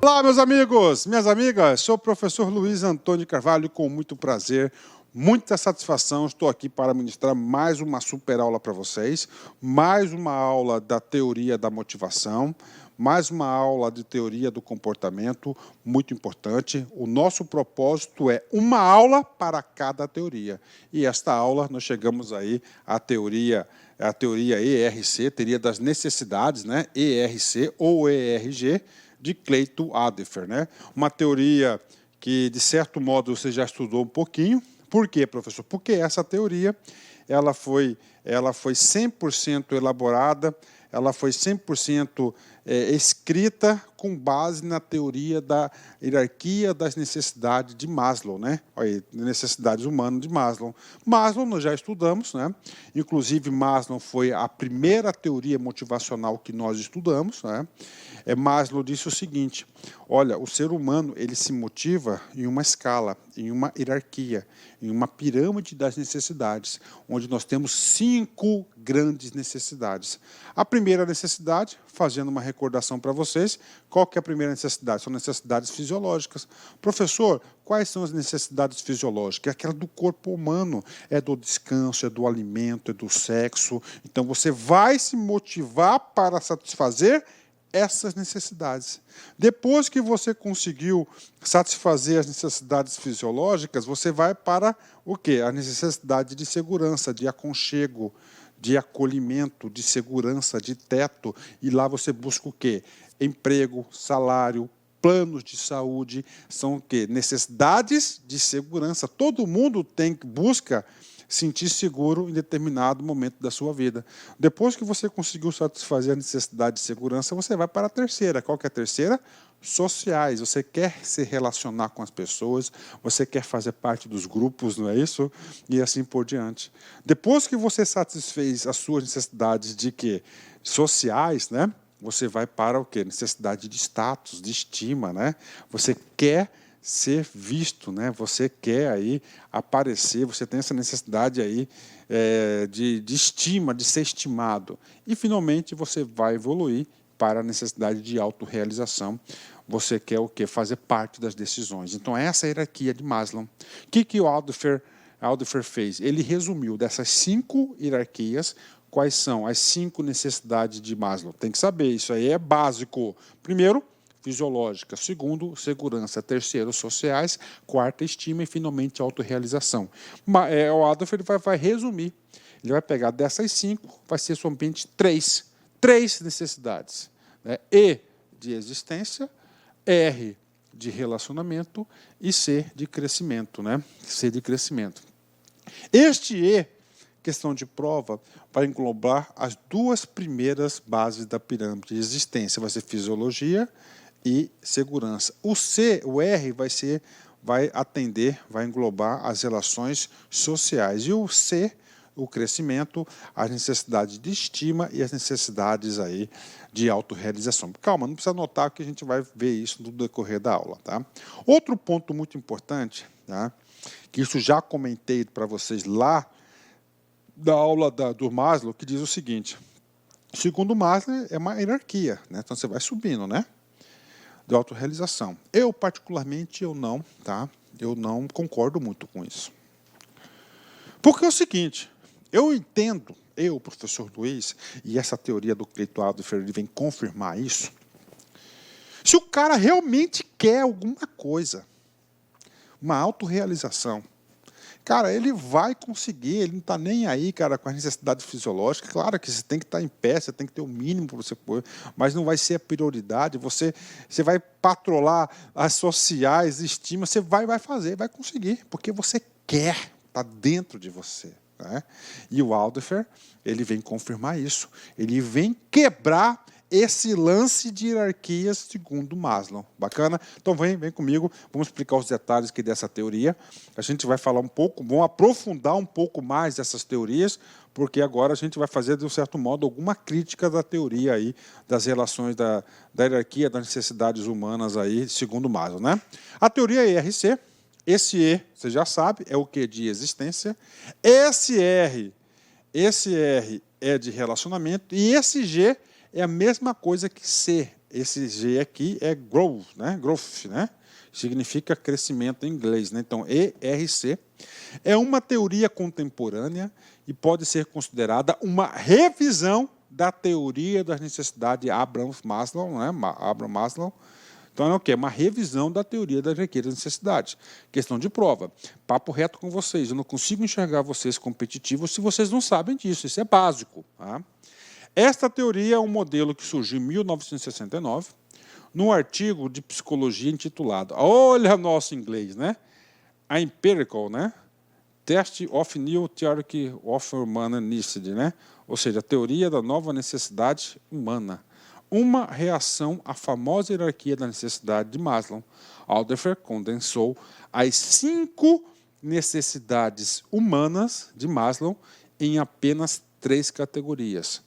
Olá, meus amigos, minhas amigas, sou o professor Luiz Antônio Carvalho, com muito prazer, muita satisfação, estou aqui para ministrar mais uma super aula para vocês, mais uma aula da teoria da motivação, mais uma aula de teoria do comportamento, muito importante. O nosso propósito é uma aula para cada teoria, e esta aula nós chegamos aí à teoria ERC, teoria das necessidades, né? ERC ou ERG, de Clayton Alderfer, né? Uma teoria que, de certo modo, você já estudou um pouquinho. Por quê, professor? Porque essa teoria ela foi 100% elaborada, ela foi 100% escrita com base na teoria da hierarquia das necessidades de Maslow, né? Aí, necessidades humanas de Maslow. Maslow nós já estudamos, né? Inclusive Maslow foi a primeira teoria motivacional que nós estudamos, né? Maslow disse o seguinte: olha, o ser humano ele se motiva em uma escala, em uma hierarquia, em uma pirâmide das necessidades, onde nós temos 5 grandes necessidades. A primeira necessidade, fazendo uma recordação para vocês, qual que é a primeira necessidade? São necessidades fisiológicas. Professor, quais são as necessidades fisiológicas? É aquela do corpo humano, é do descanso, é do alimento, é do sexo. Então você vai se motivar para satisfazer essas necessidades. Depois que você conseguiu satisfazer as necessidades fisiológicas, você vai para o quê? A necessidade de segurança, de aconchego, de acolhimento, de segurança, de teto. E lá você busca o quê? Emprego, salário, planos de saúde. São o quê? Necessidades de segurança. Todo mundo busca sentir seguro em determinado momento da sua vida. Depois que você conseguiu satisfazer a necessidade de segurança, você vai para a terceira. Qual que é a terceira? Sociais. Você quer se relacionar com as pessoas, você quer fazer parte dos grupos, não é isso? E assim por diante. Depois que você satisfez as suas necessidades de quê? Sociais, né? Você vai para o quê? Necessidade de status, de estima, né? Você quer ser visto, né? Você quer aí aparecer, você tem essa necessidade aí de estima, de ser estimado. E, finalmente, você vai evoluir para a necessidade de autorrealização. Você quer o quê? Fazer parte das decisões. Então, essa é a hierarquia de Maslow. O que o Alderfer fez? Ele resumiu dessas 5 hierarquias quais são as 5 necessidades de Maslow. Tem que saber, isso aí é básico. Primeiro, fisiológica. Segundo, segurança. Terceiro, sociais. Quarta, estima. E, finalmente, autorrealização. O Alderfer vai resumir. Ele vai pegar dessas 5, vai ser somente 3 necessidades. Né? E, de existência. R, de relacionamento. E C, de crescimento. Né? C, de crescimento. Este E, questão de prova, vai englobar as 2 primeiras bases da pirâmide de existência. Vai ser fisiologia e segurança. O C, o R, vai englobar as relações sociais. E o C, o crescimento, as necessidades de estima e as necessidades aí de autorrealização. Calma, não precisa anotar que a gente vai ver isso no decorrer da aula. Tá? Outro ponto muito importante, tá? Que isso já comentei para vocês lá da aula do Maslow, que diz o seguinte: segundo Maslow, é uma hierarquia, né? Então você vai subindo, né? De autorrealização. Eu, particularmente, eu não concordo muito com isso. Porque é o seguinte, eu entendo, professor Luiz, e essa teoria do Clayton Alderfer vem confirmar isso, se o cara realmente quer alguma coisa, uma autorrealização, cara, ele vai conseguir, ele não está nem aí, cara, com as necessidades fisiológicas. Claro que você tem que estar em pé, você tem que ter o mínimo para você pôr, mas não vai ser a prioridade. Você vai patrolar as sociais, estima, você vai fazer, vai conseguir, porque você quer, está dentro de você. Né? E o Alderfer, ele vem confirmar isso, ele vem quebrar esse lance de hierarquias segundo Maslow. Bacana? Então vem comigo, vamos explicar os detalhes aqui dessa teoria. A gente vai falar um pouco, vamos aprofundar um pouco mais dessas teorias, porque agora a gente vai fazer, de um certo modo, alguma crítica da teoria aí, das relações da hierarquia das necessidades humanas aí, segundo Maslow. Né? A teoria ERC, esse E, você já sabe, é o que de existência, esse R é de relacionamento, e esse G é a mesma coisa que C, esse G aqui é growth, né? Growth, né? Significa crescimento em inglês, né? Então, ERC é uma teoria contemporânea e pode ser considerada uma revisão da teoria das necessidades de Abraham Maslow, né? Abraham Maslow. Então, é o quê? Uma revisão da teoria das hierarquias das necessidades. Questão de prova. Papo reto com vocês. Eu não consigo enxergar vocês competitivos se vocês não sabem disso. Isso é básico. Tá? Esta teoria é um modelo que surgiu em 1969, num artigo de psicologia intitulado, olha nosso inglês, né? A Empirical, né? Test of New Theory of Human Necessity, né? Ou seja, a teoria da nova necessidade humana. Uma reação à famosa hierarquia da necessidade de Maslow. Alderfer condensou as 5 necessidades humanas de Maslow em apenas 3 categorias: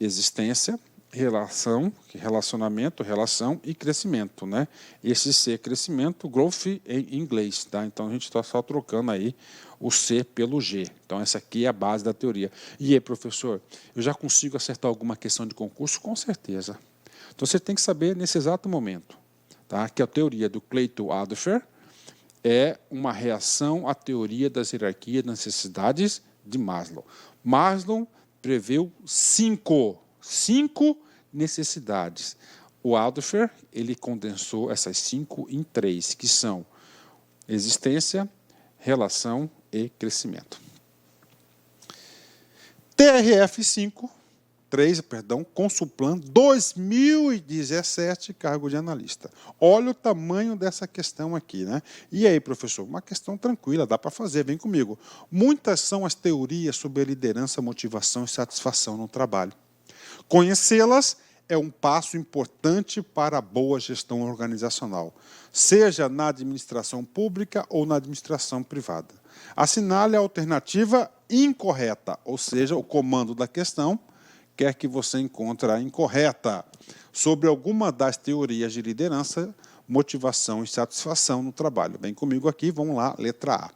existência, relacionamento, relação e crescimento, né? Esse C, crescimento, growth em inglês, tá? Então a gente está só trocando aí o C pelo G. Então essa aqui é a base da teoria. E aí, professor, eu já consigo acertar alguma questão de concurso? Com certeza. Então você tem que saber nesse exato momento, tá? Que a teoria do Clayton Alderfer é uma reação à teoria das hierarquias das necessidades de Maslow. Maslow preveu 5 necessidades. O Alderfer, ele condensou essas 5 em 3, que são existência, relação e crescimento. TRF 3, Consulplan 2017, cargo de analista. Olha o tamanho dessa questão aqui, né? E aí, professor? Uma questão tranquila, dá para fazer, vem comigo. Muitas são as teorias sobre a liderança, motivação e satisfação no trabalho. Conhecê-las é um passo importante para a boa gestão organizacional, seja na administração pública ou na administração privada. Assinale a alternativa incorreta, ou seja, o comando da questão quer que você encontre a incorreta sobre alguma das teorias de liderança, motivação e satisfação no trabalho. Vem comigo aqui, vamos lá, letra A.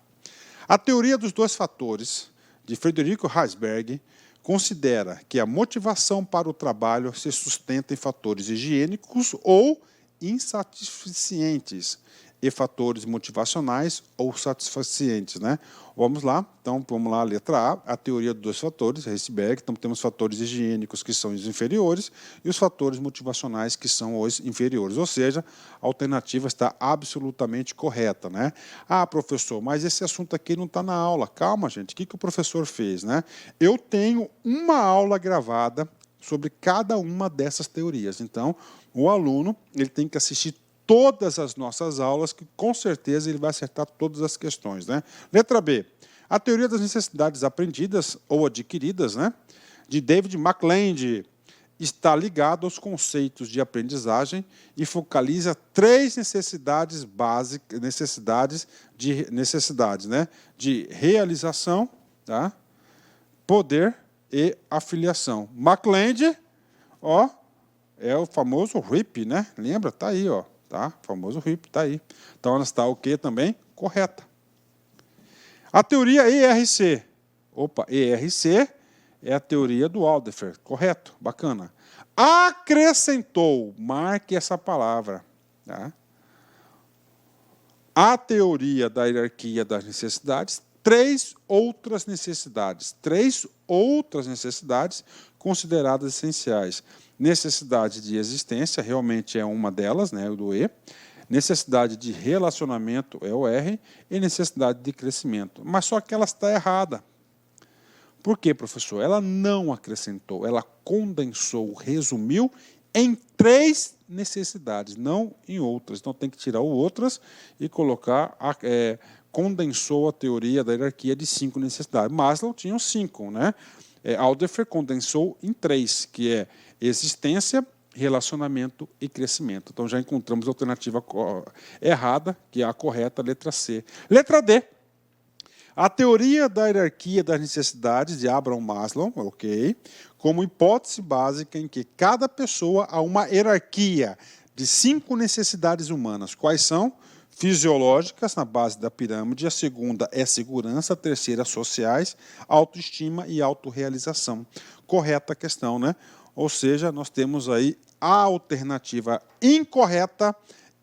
A teoria dos 2 fatores, de Frederico Heisberg, considera que a motivação para o trabalho se sustenta em fatores higiênicos ou insatisfacientes e fatores motivacionais ou satisfacientes, né? Vamos lá, então vamos lá, letra A, a teoria dos 2 fatores, Heisberg. Então temos fatores higiênicos que são os inferiores e os fatores motivacionais que são os inferiores, ou seja, a alternativa está absolutamente correta, né? Ah, professor, mas esse assunto aqui não está na aula. Calma, gente, o que o professor fez, né? Eu tenho uma aula gravada sobre cada uma dessas teorias, então o aluno ele tem que assistir todas as nossas aulas, que com certeza ele vai acertar todas as questões, né? Letra B. A teoria das necessidades aprendidas ou adquiridas, né, de David McClelland, está ligada aos conceitos de aprendizagem e focaliza 3 necessidades básicas, necessidades, né, de realização, tá, poder e afiliação. McClelland, ó, é o famoso RIP, né? Lembra? Tá aí, ó. Tá? O famoso RIP, está aí. Então, ela está o quê também? Correta. A teoria ERC. Opa, ERC é a teoria do Alderfer. Correto, bacana. Acrescentou, marque essa palavra. Tá? A teoria da hierarquia das necessidades, 3 outras necessidades. 3 outras necessidades consideradas essenciais. Necessidade de existência, realmente é uma delas, né, o do E. Necessidade de relacionamento é o R. E necessidade de crescimento. Mas só que ela está errada. Por quê, professor? Ela não acrescentou, ela condensou, resumiu em 3 necessidades, não em outras. Então tem que tirar o outras e colocar, condensou a teoria da hierarquia de 5 necessidades. Maslow tinha 5, né? Alderfer condensou em 3, que é existência, relacionamento e crescimento. Então já encontramos a alternativa errada, que é a correta, letra C. Letra D. A teoria da hierarquia das necessidades de Abraham Maslow, ok, como hipótese básica em que cada pessoa há uma hierarquia de 5 necessidades humanas. Quais são? Fisiológicas, na base da pirâmide, a segunda é segurança, a terceira sociais, autoestima e autorrealização. Correta a questão, né? Ou seja, nós temos aí a alternativa incorreta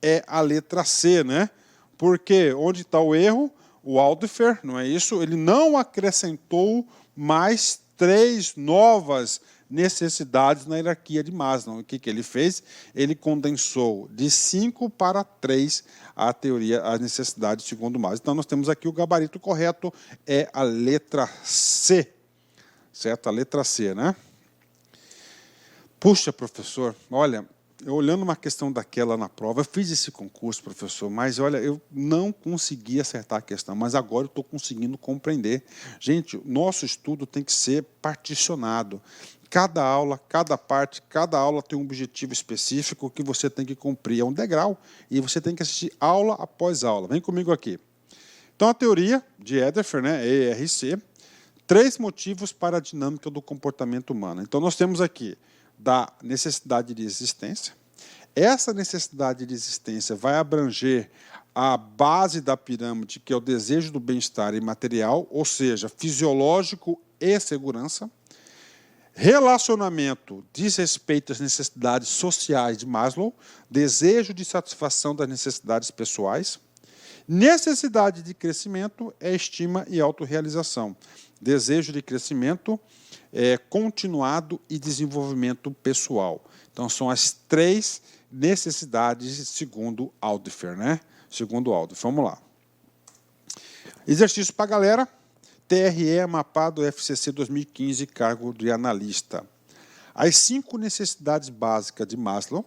é a letra C, né? Porque onde está o erro? O Aldifer, não é isso? Ele não acrescentou mais 3 novas necessidades na hierarquia de Maslow. O que ele fez? Ele condensou de 5 para 3 a teoria, as necessidades segundo Maslow. Então, nós temos aqui o gabarito correto, é a letra C. Certo? A letra C, né? Puxa, professor, olha, eu olhando uma questão daquela na prova, eu fiz esse concurso, professor, mas olha, eu não consegui acertar a questão, mas agora eu estou conseguindo compreender. Gente, o nosso estudo tem que ser particionado. Cada aula, cada parte, cada aula tem um objetivo específico que você tem que cumprir. É um degrau e você tem que assistir aula após aula. Vem comigo aqui. Então, a teoria de Ederfer, né, ERC, 3 motivos para a dinâmica do comportamento humano. Então, nós temos aqui da necessidade de existência. Essa necessidade de existência vai abranger a base da pirâmide, que é o desejo do bem-estar imaterial, ou seja, fisiológico e segurança. Relacionamento diz respeito às necessidades sociais de Maslow, desejo de satisfação das necessidades pessoais. Necessidade de crescimento é estima e autorrealização. Desejo de crescimento continuado e desenvolvimento pessoal. Então, são as 3 necessidades segundo Aldifer, né? Segundo Aldifer. Vamos lá. Exercício para a galera. TRE mapado FCC 2015, cargo de analista. As 5 necessidades básicas de Maslow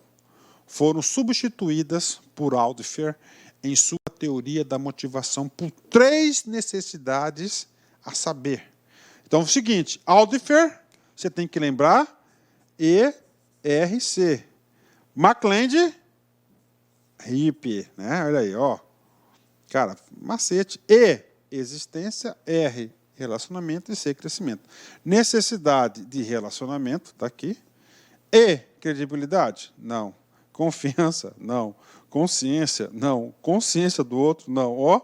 foram substituídas por Aldifer em sua teoria da motivação por 3 necessidades a saber. Então, é o seguinte, Aldifer, você tem que lembrar, ERC. McClelland, RIP, né? Olha aí, ó. Cara, macete. E, existência, R, relacionamento e C, crescimento. Necessidade de relacionamento, está aqui. E, credibilidade? Não. Confiança? Não. Consciência? Não. Consciência do outro? Não. Ó.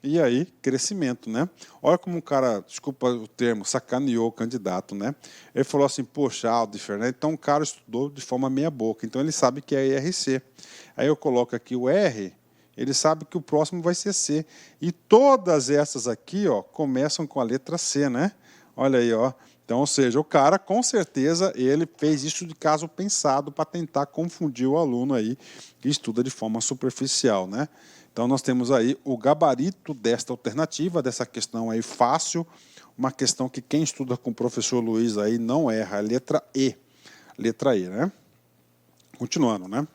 E aí, crescimento, né? Olha como um cara, desculpa o termo, sacaneou o candidato, né? Ele falou assim, poxa, Aldifer, né? Então o cara estudou de forma meia boca, então ele sabe que é IRC. Aí eu coloco aqui o R, ele sabe que o próximo vai ser C. E todas essas aqui, ó, começam com a letra C, né? Olha aí, ó. Então, ou seja, o cara, com certeza, ele fez isso de caso pensado para tentar confundir o aluno aí que estuda de forma superficial, né? Então, nós temos aí o gabarito desta alternativa, dessa questão aí fácil, uma questão que quem estuda com o professor Luiz aí não erra, a letra E. Letra E, né? Continuando, né?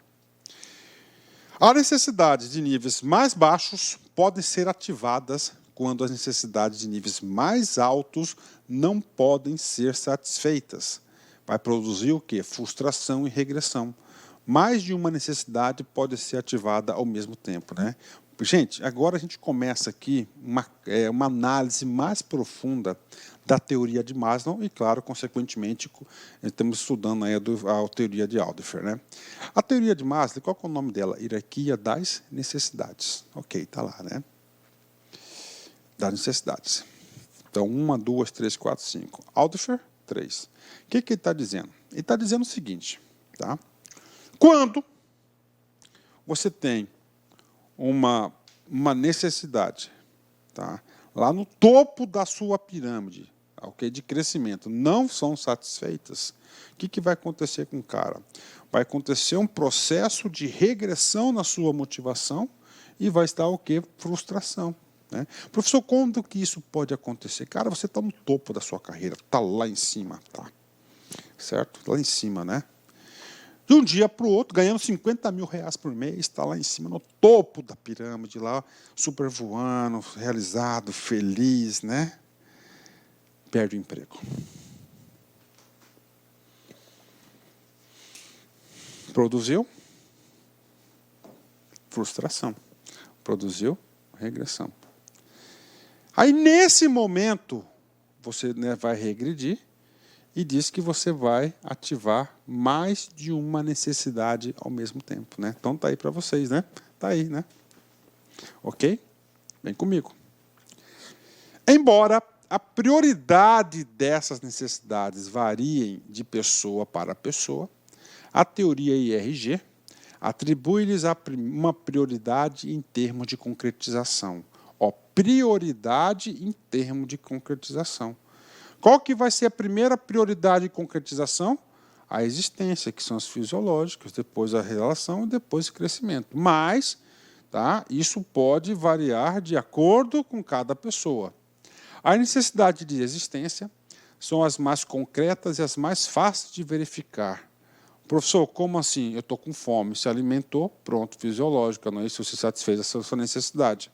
As necessidades de níveis mais baixos podem ser ativadas quando as necessidades de níveis mais altos não podem ser satisfeitas. Vai produzir o quê? Frustração e regressão. Mais de uma necessidade pode ser ativada ao mesmo tempo, né? Gente, agora a gente começa aqui uma análise mais profunda da teoria de Maslow e, claro, consequentemente, estamos estudando aí a teoria de Aldifer, né? A teoria de Maslow, qual é o nome dela? Hierarquia das necessidades. Ok, está lá, né? Das necessidades. Então, 1, 2, 3, 4, 5. Aldifer, 3. O que ele está dizendo? Ele está dizendo o seguinte, tá? Quando você tem uma necessidade, tá? Lá no topo da sua pirâmide, okay, de crescimento, não são satisfeitas, o que vai acontecer com o cara? Vai acontecer um processo de regressão na sua motivação e vai estar o quê? Frustração. Né? Professor, quando que isso pode acontecer? Cara, você está no topo da sua carreira, está lá em cima, tá? Certo? Lá em cima, né? De um dia para o outro, ganhando 50 mil reais por mês, está lá em cima, no topo da pirâmide, lá, super voando, realizado, feliz, né? Perde o emprego. Produziu frustração. Produziu regressão. Aí, nesse momento, você, né, vai regredir e diz que você vai ativar mais de uma necessidade ao mesmo tempo, né? Então, tá aí para vocês, né? Tá aí, né? Ok? Vem comigo. Embora a prioridade dessas necessidades variem de pessoa para pessoa, A teoria IRG atribui-lhes uma prioridade em termos de concretização. Ó, prioridade em termos de concretização. Qual que vai ser a primeira prioridade de concretização? A existência, que são as fisiológicas, depois a relação e depois o crescimento. Mas, tá, isso pode variar de acordo com cada pessoa. A necessidade de existência são as mais concretas e as mais fáceis de verificar. Professor, como assim? Eu estou com fome, se alimentou, pronto, fisiológica, não é isso? Você satisfez essa sua necessidade.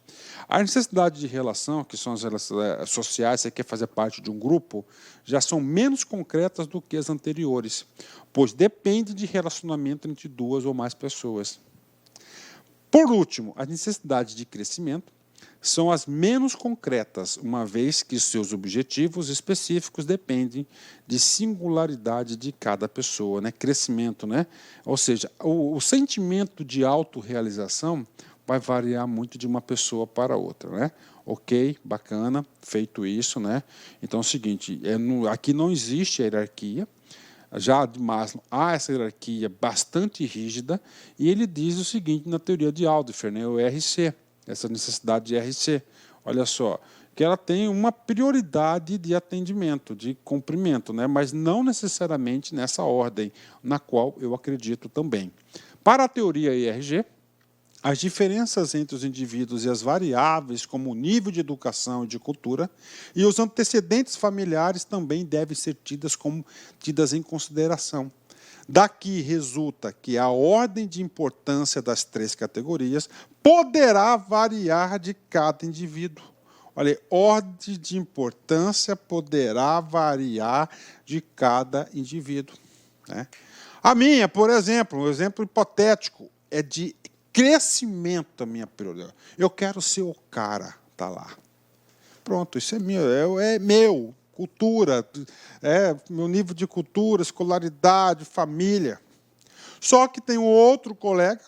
A necessidade de relação, que são as relações sociais, você quer fazer parte de um grupo, já são menos concretas do que as anteriores, pois depende de relacionamento entre duas ou mais pessoas. Por último, as necessidades de crescimento são as menos concretas, uma vez que seus objetivos específicos dependem de singularidade de cada pessoa, né? Crescimento, né? Ou seja, o sentimento de autorrealização vai variar muito de uma pessoa para outra, né? Ok, bacana, feito isso, né? Então é o seguinte, aqui não existe hierarquia. Já de Maslow há essa hierarquia bastante rígida, e ele diz o seguinte na teoria de Aldifer, né, o RC, essa necessidade de RC. Olha só, que ela tem uma prioridade de atendimento, de cumprimento, né, mas não necessariamente nessa ordem, na qual eu acredito também. Para a teoria IRG, as diferenças entre os indivíduos e as variáveis, como o nível de educação e de cultura, e os antecedentes familiares também devem ser tidas em consideração. Daqui resulta que a ordem de importância das três categorias poderá variar de cada indivíduo. Olha, ordem de importância poderá variar de cada indivíduo, né? A minha, por exemplo, um exemplo hipotético, é de crescimento a minha prioridade. Eu quero ser o cara, tá lá. Pronto, isso é meu, é meu. Cultura, meu nível de cultura, escolaridade, família. Só que tem um outro colega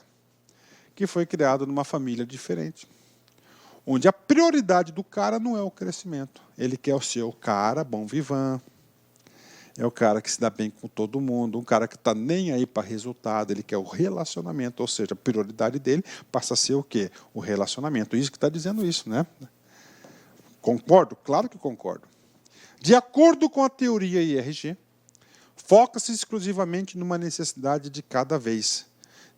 que foi criado numa família diferente, onde a prioridade do cara não é o crescimento. Ele quer o seu cara bom vivant, é o cara que se dá bem com todo mundo, um cara que está nem aí para resultado, ele quer o relacionamento, ou seja, a prioridade dele passa a ser o quê? O relacionamento. Isso que está dizendo isso, né? Concordo? Claro que concordo. De acordo com a teoria IRG, foca-se exclusivamente numa necessidade de cada vez.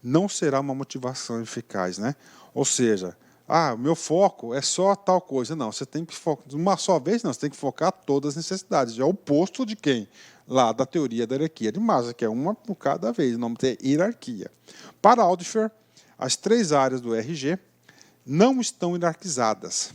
Não será uma motivação eficaz, né? Ou seja, o meu foco é só tal coisa. Não, você tem que focar, uma só vez não, você tem que focar todas as necessidades. É o oposto de quem? Lá da teoria da hierarquia de Maslow, que é uma por cada vez, não tem hierarquia. Para Aldifer, as três áreas do RG não estão hierarquizadas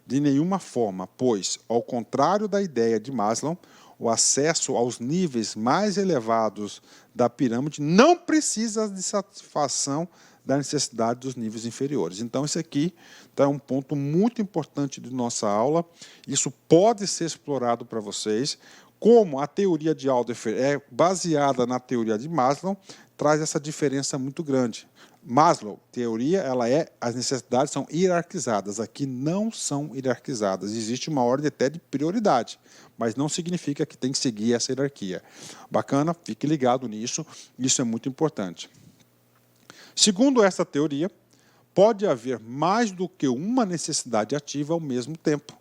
de nenhuma forma, pois, ao contrário da ideia de Maslow, o acesso aos níveis mais elevados da pirâmide não precisa de satisfação da necessidade dos níveis inferiores. Então, esse aqui é um ponto muito importante de nossa aula. Isso pode ser explorado para vocês. Como a teoria de Aldifer é baseada na teoria de Maslow, traz essa diferença muito grande. Maslow, teoria, as necessidades são hierarquizadas. Aqui não são hierarquizadas. Existe uma ordem até de prioridade, mas não significa que tem que seguir essa hierarquia. Bacana? Fique ligado nisso. Isso é muito importante. Segundo essa teoria, pode haver mais do que uma necessidade ativa ao mesmo tempo.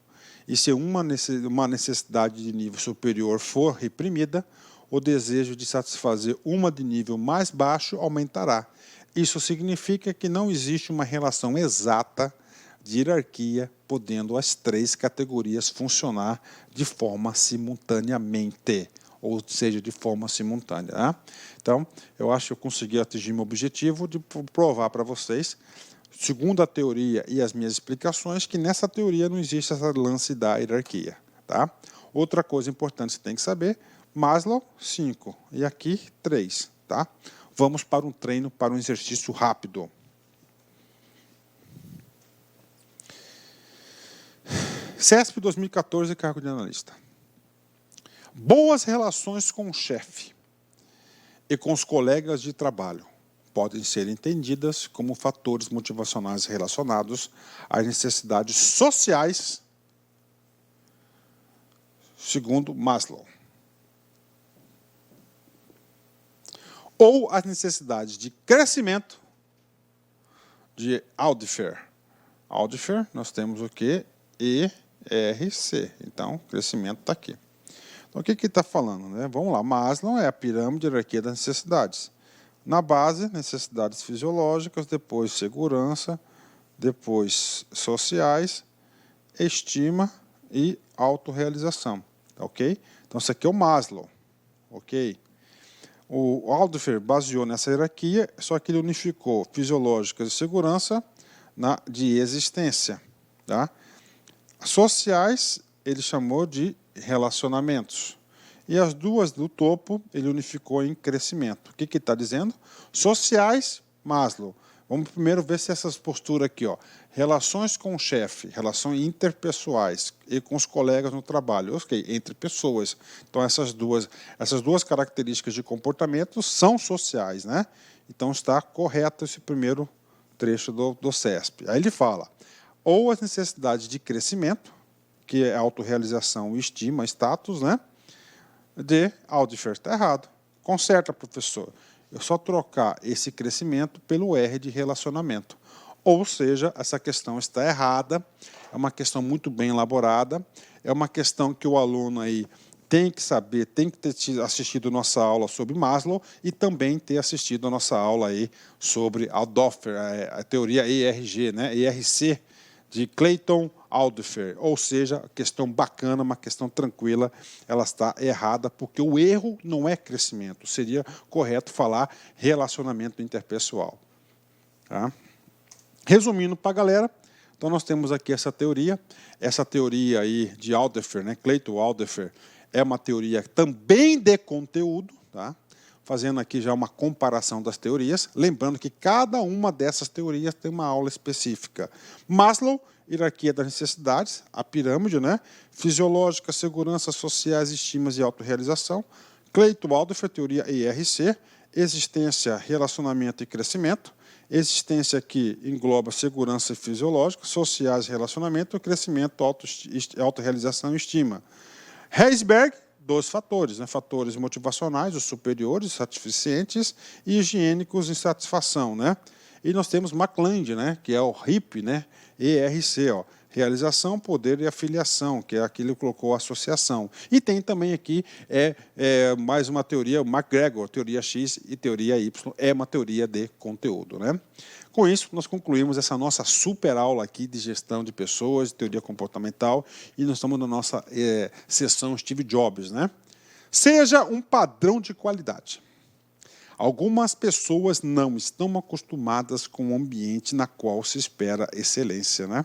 E se uma necessidade de nível superior for reprimida, o desejo de satisfazer uma de nível mais baixo aumentará. Isso significa que não existe uma relação exata de hierarquia, podendo as três categorias funcionar de forma simultaneamente, ou seja, de forma simultânea. Né? Então, eu acho que eu consegui atingir meu objetivo de provar para vocês, segundo a teoria e as minhas explicações, que nessa teoria não existe essa lance da hierarquia. Tá? Outra coisa importante que você tem que saber, Maslow, 5, e aqui 3. Tá? Vamos para um treino, para um exercício rápido. CESP 2014, cargo de analista. Boas relações com o chefe e com os colegas de trabalho podem ser entendidas como fatores motivacionais relacionados às necessidades sociais, segundo Maslow. ou as necessidades de crescimento de Aldifer. Aldifer, nós temos o quê? ERC. Então, crescimento está aqui. Então, o que está falando? Né? Vamos lá, Maslow é a pirâmide de hierarquia das necessidades. Na base, necessidades fisiológicas, depois segurança, depois sociais, estima e autorrealização. Ok? Então, isso aqui é o Maslow. Ok? O Aldifer baseou nessa hierarquia, só que ele unificou fisiológicas e segurança de existência. Tá? Sociais, ele chamou de relacionamentos. E as duas do topo, ele unificou em crescimento. O que ele está dizendo? Sociais, Maslow. Vamos primeiro ver se essas posturas aqui, ó, relações com o chefe, relações interpessoais e com os colegas no trabalho, ok, entre pessoas. Então, essas duas características de comportamento são sociais, né? Então, está correto esse primeiro trecho do CESP. Aí ele fala, ou as necessidades de crescimento, que é autorrealização, estima, status, né? De Aldifer. Está errado. Conserta, professor. Eu só trocar esse crescimento pelo R de relacionamento. Ou seja, essa questão está errada, é uma questão muito bem elaborada, é uma questão que o aluno aí tem que saber, tem que ter assistido nossa aula sobre Maslow e também ter assistido a nossa aula aí sobre Aldifer, a teoria ERG, né? ERC, de Clayton Aldifer, ou seja, questão bacana, uma questão tranquila, ela está errada, porque o erro não é crescimento, seria correto falar relacionamento interpessoal. Tá? Resumindo para a galera, então nós temos aqui essa teoria aí de Aldifer, né? Clayton Aldifer, é uma teoria também de conteúdo, tá? Fazendo aqui já uma comparação das teorias, lembrando que cada uma dessas teorias tem uma aula específica. Maslow, hierarquia das necessidades, a pirâmide, né? Fisiológica, segurança, sociais, estimas e autorrealização. Clayton Aldifer, teoria ERC, existência, relacionamento e crescimento. Existência aqui engloba segurança e fisiológica, sociais e relacionamento, crescimento, autorrealização e estima. Heisberg, 2 fatores, né? Fatores motivacionais, os superiores, satisficientes, e higiênicos, insatisfação, né? E nós temos McClelland, né? Que é o RIP, né? ERC, ó, realização, poder e afiliação, que é aquilo que colocou associação. E tem também aqui mais uma teoria, McGregor, teoria X e teoria Y, é uma teoria de conteúdo, né? Com isso, nós concluímos essa nossa super aula aqui de gestão de pessoas, de teoria comportamental, e nós estamos na nossa sessão Steve Jobs, né? Seja um padrão de qualidade. Algumas pessoas não estão acostumadas com o ambiente na qual se espera excelência, né?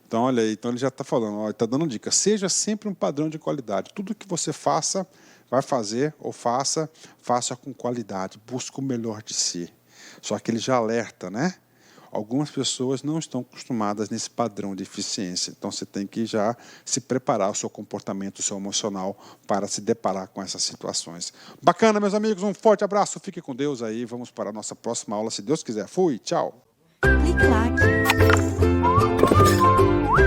Então, olha aí, então ele já está falando, ele está dando dica. Seja sempre um padrão de qualidade. Tudo que você faça, vai fazer ou faça com qualidade. Busque o melhor de si. Só que ele já alerta, né? Algumas pessoas não estão acostumadas nesse padrão de eficiência. Então, você tem que já se preparar o seu comportamento, o seu emocional, para se deparar com essas situações. Bacana, meus amigos. Um forte abraço. Fique com Deus aí. Vamos para a nossa próxima aula, se Deus quiser. Fui, tchau. Clique like.